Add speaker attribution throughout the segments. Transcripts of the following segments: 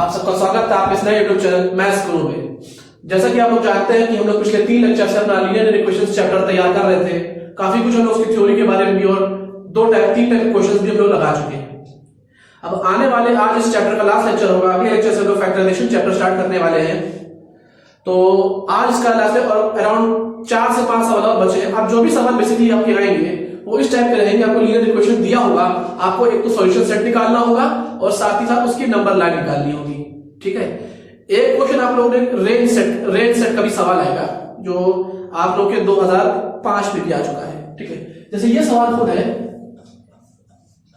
Speaker 1: आप सबका स्वागत है आप इस नए यूट्यूब चैनल मैथ्स गुरु में। जैसा कि आप लोग जानते हैं कि हम लोग पिछले 3 लेक्चर से अपना लीनियर इक्वेशंस चैप्टर तैयार कर रहे थे। काफी कुछ हम लोग उसकी थ्योरी के बारे में भी और 3 टाइप के क्वेश्चंस भी हम लोग लगा चुके हैं। अब आने वाले आज इस चैप्टर का लास्ट लेक्चर होगा। अगले लेक्चर से हम लोग फैक्टराइजेशन चैप्टर स्टार्ट करने वाले हैं। तो आज इसका लास्ट है और अराउंड 4 से 5 सवाल और बचे हैं। अब जो भी सवाल बेसिकली आपके आएंगे वो इस टाइप के रहेंगे। आपको लीनियर इक्वेशन दिया होगा, आपको एक तो सॉल्यूशन सेट निकालना होगा और साथ ही साथ उसकी नंबर लाइन निकालनी होगी। ठीक है, एक क्वेश्चन आप लोगों ने रेंज सेट का भी सवाल आएगा जो आप लोग के 2005 में भी आ चुका है। ठीक है, जैसे ये सवाल खुद है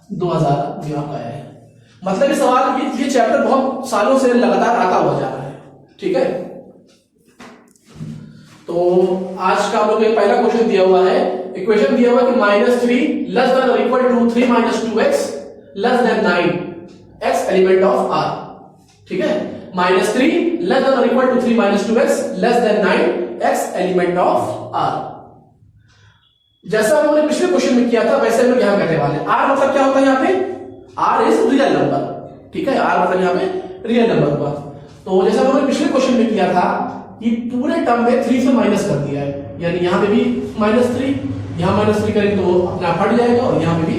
Speaker 1: 2000 में आपका है, मतलब ये सवाल ये चैप्टर बहुत सालों से लगातार आता हुआ जा रहा है। ठीक है, तो आज का आप लोग पहला क्वेश्चन दिया हुआ है, इक्वेशन दिया हुआ है कि -3 लेस देन और equal to 3 - 2x less than 9 x element of r। ठीक है, -3 लेस देन और equal to 3 - 2x less than 9 x element of r। जैसा हम लोगों ने पिछले क्वेश्चन में किया था वैसे हम लोग यहां करने वाले हैं। r मतलब क्या होता है यहाँ पे, r इज रियल नंबर। ठीक है, r मतलब यहाँ पे रियल नंबर हुआ। तो जैसा हम लोगों ने पिछले क्वेश्चन में किया था कि पूरे टर्म में 3 से माइनस कर दिया है, यानी यहां पे भी -3, यहां -3 करेंगे तो अपने आप हट जाएगा और यहां पे भी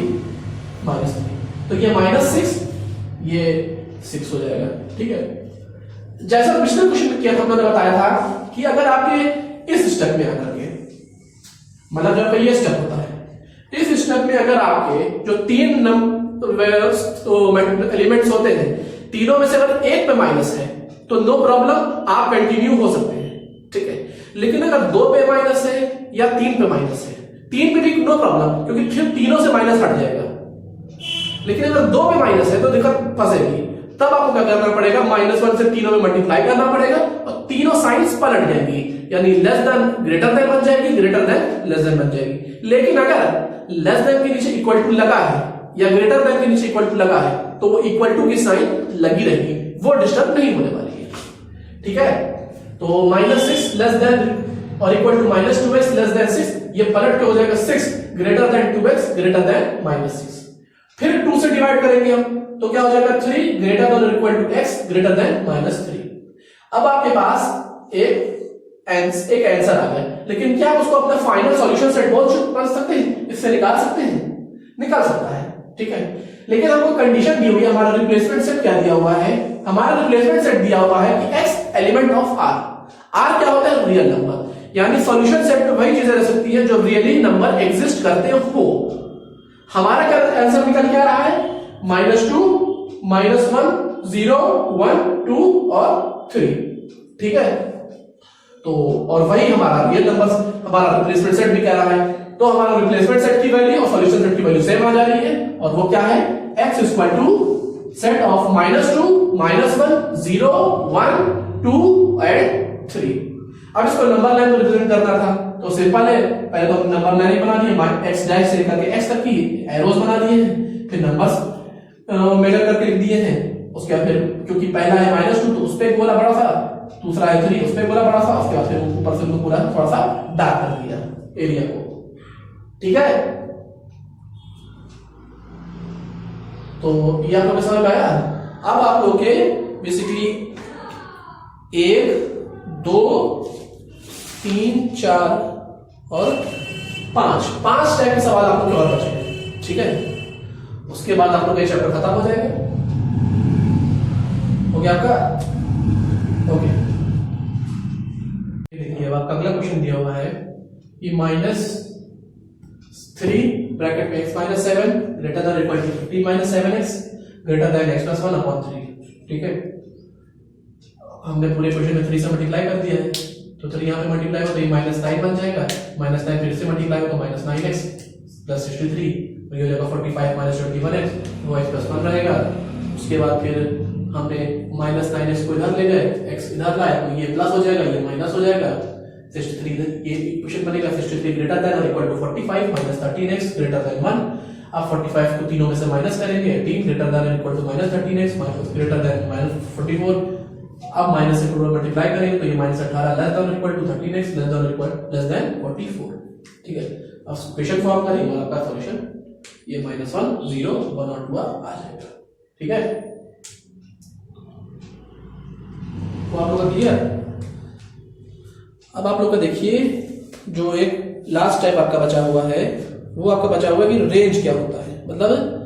Speaker 1: -3, तो ये -6 ये 6 हो जाएगा। ठीक है, जैसा पिछले क्वेश्चन में किया था हमने बताया था कि अगर आपके इस स्टेप में आकर के, मतलब जब ये स्टेप होता है, इस स्टेप में अगर आपके जो 3 एलिमेंट्स होते हैं, तीनों में से अगर एक पे माइनस है तो नो प्रॉब्लम, आप कंटिन्यू हो सकते हैं। ठीक है, लेकिन अगर 2 पे माइनस है या 3 पे माइनस है, 3 पे भी नो प्रॉब्लम क्योंकि फिर तीनों से माइनस हट जाएगा। लेकिन अगर 2 पे माइनस है तो दिक्कत फंसेगी, तब आपको क्या करना पड़ेगा, -1 से तीनों में मल्टीप्लाई करना पड़ेगा और तीनों साइंस पलट जाएंगी, यानी लेस देन ग्रेटर देन बन जाएगी, ग्रेटर देन लेस देन बन जाएगी। लेकिन अगर लेस देन के नीचे इक्वल टू लगा है या ग्रेटर देन के नीचे इक्वल टू लगा है तो वो इक्वल टू की साइन लगी रहेगी, वो डिस्टर्ब नहीं होने वाली है। ठीक है, तो -6 लेस देन और equal to -2x less than 6, ये पलट के हो जाएगा 6 greater than 2x greater than -6। फिर 2 से डिवाइड करेंगे हम तो क्या हो जाएगा 3 ग्रेटर देन और equal to x greater than -3। अब आपके पास एक आंसर आ गया, लेकिन क्या आप उसको अपना फाइनल सॉल्यूशन सेट बोल सकते हैं, इससे निकाल सकते हैं, निकाल सकता है। ठीक है, लेकिन हमको कंडीशन दी हुई है, हमारा रिप्लेसमेंट सेट क्या दिया हुआ है, हमारा रिप्लेसमेंट सेट दिया हुआ है कि x एलिमेंट ऑफ r क्या होता है, रियल नंबर, यानी सॉल्यूशन सेट में वही चीजें रह सकती है जो रियली नंबर एग्जिस्ट करते हो। हमारा क्या आंसर निकल के आ रहा है, -2 -1 0 1 2 और 3। ठीक है, तो और वही हमारा रियल नंबर हमारा रिप्लेसमेंट सेट भी कह रहा है, तो हमारा रिप्लेसमेंट सेट की वैल्यू और सॉल्यूशन सेट की वैल्यू सेम आ जा रही है, और वो क्या है, x equal to set of -2 -1 0 1 2 and 3। अब इसको नंबर लाइन में रिप्रेजेंट करना था तो सिंपल है, पहले तो हम नंबर लाइन बना दिए, x डैश से लेकर x तक की एरोज बना दिए हैं, फिर नंबर्स मेजर करके लिख दिए हैं। उसके बाद फिर क्योंकि पहला है -2 तो उस पे गोला बड़ा सा, दूसरा है 3 उस पे गोला बड़ा सा, उसके बाद फिर ऊपर से पूरा थोड़ा सा डार्क कर दिया एरिया को। ठीक है, तो ये आप लोग समझ में आया। अब आप लोग के बेसिकली 1 2 3 4 और 5 टाइप के सवाल आप लोग और बचे। ठीक है, उसके बाद आप लोग ये चैप्टर खत्म हो जाएगा। हो गया आपका, ओके। देखिए अब आपका अगला क्वेश्चन दिया हुआ है कि -3 ब्रैकेट में x - 7 greater than equal to 15 - 7x greater than x + 1/3। ठीक है, हमने पूरे क्वेश्चन में 3 से मल्टीप्लाई कर दिया है, तो 3 यहाँ पे मल्टीप्लाई हो तो ये -9 बन जाएगा, -9 फिर से मल्टीप्लाई हो तो -9x + 63, तो ये हो जाएगा 45 - 21x, वो x + 1 रहेगा। उसके बाद फिर हमने -9x को इधर ले गए, x इधर लाए तो ये प्लस हो जाएगा, ये माइनस हो जाएगा, 63 ये इक्वेशन बनेगा 63 ग्रेटर देन और equal to 45 -13x greater than 1। अब 45 को तीनों में से माइनस करेंगे, 18 ग्रेटर देन और equal to -13x greater than -44। अब माइनस से पूरा मल्टीप्लाई करेंगे तो ये -18 लेस देन और equal to 13x less than और इक्वल लेस देन 44। ठीक है, अब इक्वेशन फॉर्म करेंगे और आपका सॉल्यूशन ये -1 0 1 और 2 आ जाएगा। ठीक है, आप लोग का क्लियर। अब आप लोग का देखिए जो एक लास्ट टाइप आपका बचा हुआ है वो आपका बचा हुआ है कि रेंज क्या होता है। मतलब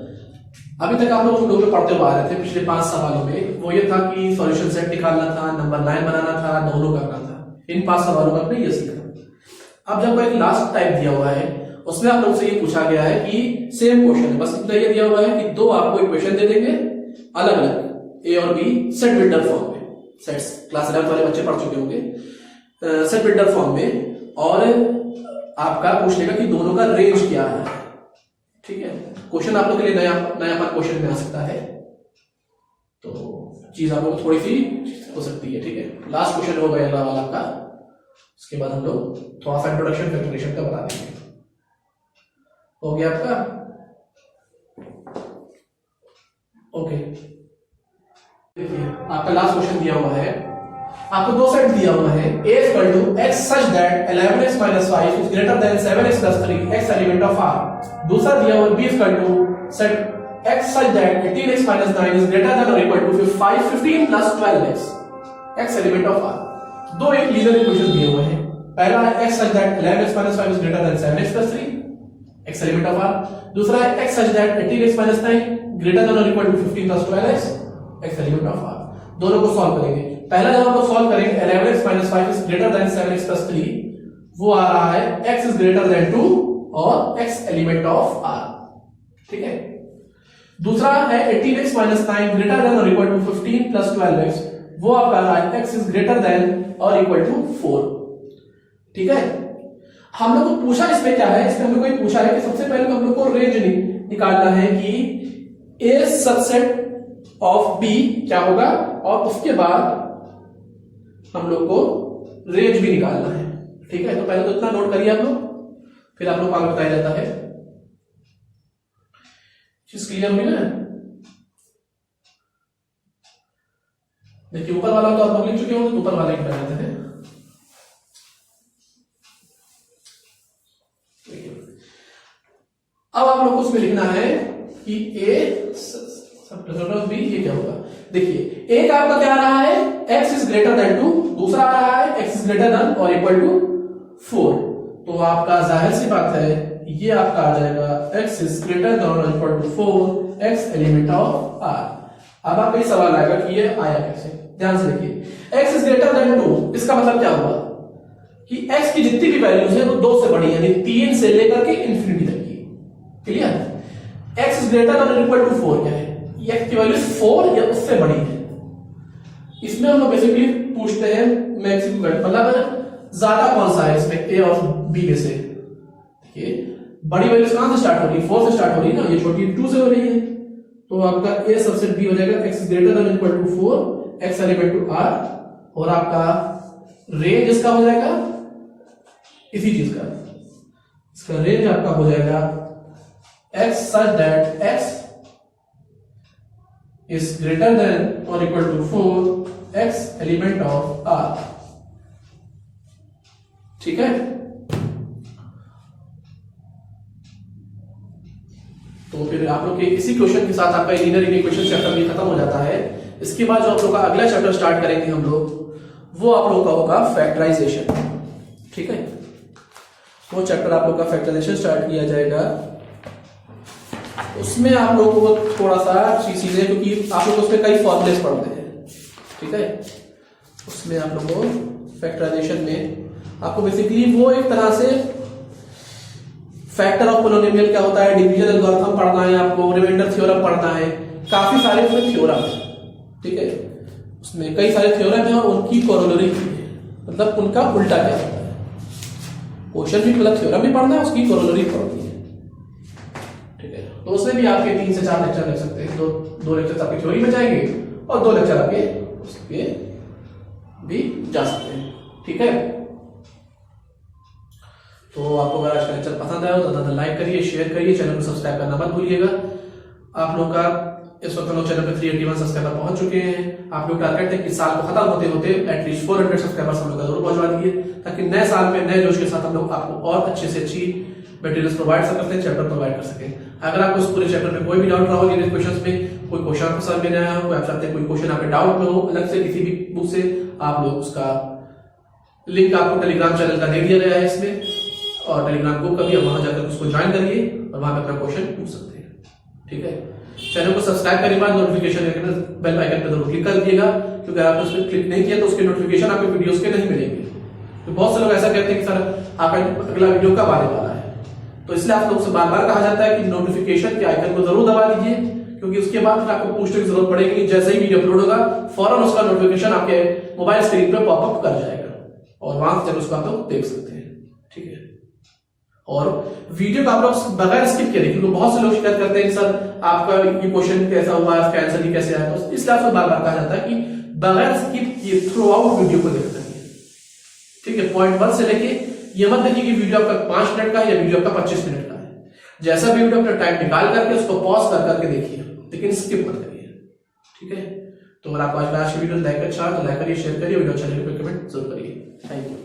Speaker 1: अभी तक आप लोग पढ़ते हुए आ रहे थे पिछले 5 सवालों में, वो ये था कि सॉल्यूशन सेट निकालना था, नंबर लाइन बनाना था, दोनों करना था। इन 5 सवालों में आपने ये सीखा। अब जब एक लास्ट टाइप दिया हुआ है उसमें आप लोग से ये पूछा गया है कि सेम क्वेश्चन है, बस इतना ये दिया हुआ है कि 2 आपको इक्वेशन दे देंगे अलग अलग ए और बी सेट बिल्डर फॉर्म में। सेट्स क्लास 11 वाले बच्चे पढ़ चुके होंगे सेट बिल्डर फॉर्म में, और आपका पूछ लेगा कि दोनों का रेंज क्या है। ठीक है, क्वेश्चन आप लोग के लिए नया पर क्वेश्चन में आ सकता है, तो चीज आप लोग थोड़ी सी हो सकती है। ठीक है, लास्ट क्वेश्चन होगा अगला वाला का, उसके बाद हम लोग थोड़ा सा इंट्रोडक्शन फैक्टराइजेशन का बता देंगे। हो गया आपका? ओके, देखिए आपका लास्ट क्वेश्चन दिया हुआ है, आपको 2 सेट दिया हुआ है a equal to x such that 11x minus 5 is greater than 7x plus 3 x element of r। दूसरा दिया हुआ b equal to set x such that 18x minus 9 is greater than or equal to 15 plus 12x x element of r। दो एक linear equation दिए हुए हैं। पहला है x such that 11x minus 5 is greater than 7x plus 3 x element of r। दूसरा है x such that 18x minus 9 greater than or equal to 15 plus 12x x element of r। दोनों को solve करेंगे। पहला जब हम लोग solve करेंगे 11x minus 5 is greater than 7x plus 3, वो आ रहा है x is greater than 2 और x element of r। ठीक है, दूसरा है 18x minus 9 greater than or equal to 15 plus 12x, वो आपका आ रहा है x is greater than or equal to 4। ठीक है, हम लोग को पूछा इसमें क्या है, इसमें हम लोग को पूछा है कि सबसे पहले हम लोग को रेंज निकालना है कि a सबसेट ऑफ b क्या होगा, और उसके बाद हम लोग को रेंज भी निकालना है। ठीक है, तो पहले तो इतना नोट करिए आप लोग, फिर आप लोग को आगे बताया जाता है। चीज क्लियर हुई ना? देखिए ऊपर वाला तो आप लोग लिख चुके होंगे, ऊपर वाला ही बता देते हैं। अब आप लोग को उसमें लिखना है कि a सब b ये क्या होगा। देखिए एक आपका क्या आ रहा है x इज ग्रेटर देन 2, दूसरा आ रहा है x इज ग्रेटर देन और इक्वल टू 4। तो आपका जाहिर सी बात है ये आपका आ जाएगा x इज ग्रेटर देन और equal to 4 x element of r। अब आपका ये सवाल आएगा कि ये आया कैसे। ध्यान से देखिए x इज ग्रेटर देन 2, इसका मतलब क्या हुआ कि x की जितनी भी वैल्यूज है वो 2 से बड़ी, यानी 3 से लेकर के इंफिनिटी तक की। Clear? x is greater than और इक्वल टू 4 क्या है, x की वैल्यू 4 या उससे बड़ी है। इसमें हम लोग बेसिकली पूछते हैं मैक्सिमम, मतलब ज्यादा कौन सा है इसमें a और b में से। देखिए बड़ी वैल्यू कहां से स्टार्ट हो रही है, 4 से स्टार्ट हो रही है ना, ये छोटी 2 से हो रही है। तो आपका a सबसेट b हो जाएगा x is greater than equal to 4 x element to r, और आपका रेंज इसका हो जाएगा इसी चीज का, इसका रेंज आपका हो जाएगा x such that x is greater than or equal to 4 x element of r। ठीक है, तो फिर आप लोग के इसी क्वेश्चन के साथ आपका लीनियर इक्वेशन चैप्टर भी खत्म हो जाता है। इसके बाद जो आप लोग का अगला चैप्टर स्टार्ट करेंगे हम लोग, वो आप लोग का होगा फैक्टराइजेशन। ठीक है, वो चैप्टर आप लोग का फैक्टराइजेशन स्टार्ट किया जाएगा। उसमें आप लोगों को थोड़ा सा चीजें, क्योंकि आप लोग उसमें कई फॉर्मुलेस पढ़ते हैं। ठीक है, उसमें आप लोगों को फैक्टराइजेशन में आपको बेसिकली वो एक तरह से फैक्टर ऑफ पोलिनोमियल क्या होता है, डिवीजन एल्गोरिथम पढ़ना है, आपको रिमाइंडर थ्योरम पढ़ना है, काफी सारे उसमें थ्योरम है। ठीक है, उसमें कई सारे थ्योरम है और उनकी कोरोलरी है, मतलब उनका उल्टा क्या होता है। क्वेश्चन भी मतलब थ्योरम भी पढ़ना है, उसकी कोरोलरी पढ़नी है। ठीक है, तो उसमें भी आपके 3 से 4 लेक्चर लग सकते हैं। दो लेक्चर आपके थ्योरी में जाएंगे और 2 लेक्चर आपके उसके भी जा सकते हैं। ठीक है, तो आपको अगर आज का लेक्चर पसंद आया हो तो ज़्यादा लाइक करिए, शेयर करिए, चैनल को सब्सक्राइब करना मत भूलिएगा। आप लोग का इस वक्त हम लोग चैनल पे 381 सब्सक्राइबर पहुंच चुके हैं। आप लोग टारगेट है कि साल को खत्म होते होते एटलीस्ट 400 सब्सक्राइबर्स हम लोग का जरूर पहुंचवा दीजिए, ताकि नए साल में नए जोश के साथ हम लोग आपको और अच्छे से अच्छी मटेरियल्स प्रोवाइड कर सकते हैं, चैप्टर प्रोवाइड कर सकें। अगर आपको इस पूरे चैप्टर में कोई भी डाउट रहा हो क्वेश्चंस में, कोई क्वेश्चन आपको समझ में नहीं आया हो, आप चाहते हैं कोई क्वेश्चन आपके डाउट में हो अलग से किसी भी बुक से, आप लोग उसका लिंक आपको टेलीग्राम चैनल का दे दिया गया है इसमें, और टेलीग्राम ग्रुप का भी, आप वहां जाकर उसको ज्वाइन करिए और वहां पे अपना क्वेश्चन पूछ सकते हैं। ठीक है, चैनल को सब्सक्राइब करने के बाद नोटिफिकेशन बेल आइकन पर जरूर क्लिक कर दीजिएगा, क्योंकि अगर आप उस पर क्लिक नहीं किया तो उसके नोटिफिकेशन आपके वीडियोस के नहीं मिलेंगे। तो बहुत से लोग ऐसा कहते हैं कि सर आपका अगला वीडियो कब आने वाला है, तो इसलिए आप लोग से बार बार कहा जाता है कि नोटिफिकेशन के आइकन को जरूर दबा दीजिए, क्योंकि उसके बाद फिर आपको पूछने की जरूरत पड़ेगी। जैसे ही वीडियो अपलोड होगा फौरन उसका नोटिफिकेशन आपके मोबाइल स्क्रीन पे पॉपअप कर जाएगा और वहां से उसको आप लोग देख सकते हैं। ठीक है, और वीडियो को आप लोग बगैर स्किप किए, क्योंकि बहुत से लोग शिकायत करते हैं सर आपका ये क्वेश्चन कैसा हुआ, इसका आंसर ही कैसे आया, तो इसलिए आपसे बार बार कहा जाता है कि बगैर स्किप किए थ्रू आउट वीडियो को देखना है। ठीक है, पॉइंट 1 से लेके ये मत देखिए कि वीडियो आपका 5 मिनट का है या वीडियो आपका 25 मिनट का है। जैसा भी वीडियो अपना टाइम निकाल करके उसको पॉज कर करके देखिए, लेकिन स्किप मत करिए। ठीक है, तो अगर आपको आज का वीडियो लाइक अच्छा तो लाइक करिए, शेयर करिए, वीडियो अच्छा लगे तो कमेंट जरूर करिए। Thank you.